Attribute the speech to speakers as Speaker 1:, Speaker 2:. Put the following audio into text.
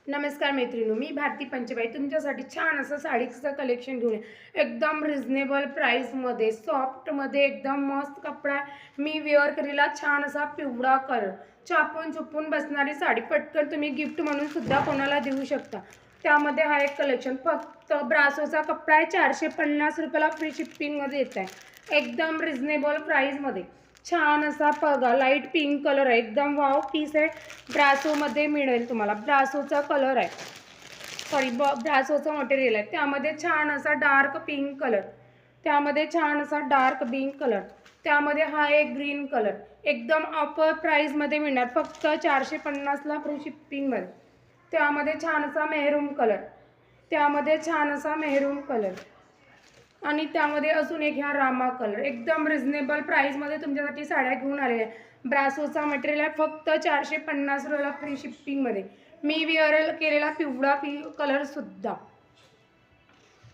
Speaker 1: नमस्कार मैत्रिणींनो, मी भारती पंचबाई तुमच्यासाठी छान असं साडीचं कलेक्शन घेऊन एकदम रिझनेबल प्राईसमध्ये सॉफ्टमध्ये एकदम मस्त कपडा मी वेअर केलेला छान असा पिवळा कलर चापून चुपून बसणारी साडी पटकन तुम्ही गिफ्ट म्हणून सुद्धा कोणाला देऊ शकता। त्यामध्ये हा एक कलेक्शन फक्त ब्रासोचा कपडा आहे, 450 रुपयाला फ्री शिपिंगमध्ये येत आहे। एकदम रिझनेबल प्राईसमध्ये छान असा बघा लाईट पिंक कलर आहे, एकदम वाव पीस आहे। ब्रासोमध्ये मिळेल तुम्हाला, ब्रासोचा कलर आहे, सॉरी ब्रासोचं मटेरियल आहे। त्यामध्ये छान असा डार्क पिंक कलर, त्यामध्ये छान असा डार्क पिंक कलर, त्यामध्ये हा एक ग्रीन कलर एकदम ऑफर प्राईसमध्ये मिळणार फक्त 450ला फ्री शिपिंगमध्ये। त्यामध्ये छान असा मेहरून कलर, त्यामध्ये छान असा मेहरून कलर आणि त्यामध्ये अजून एक ह्या रामा कलर। एकदम रिझनेबल प्राईसमध्ये तुमच्यासाठी साड्या घेऊन आलेल्या आहे। ब्रासोचा मटेरियल आहे, फक्त 450 रुपयाला फ्री शिपिंगमध्ये। मी वेअर केलेला पिवळा कलर सुद्धा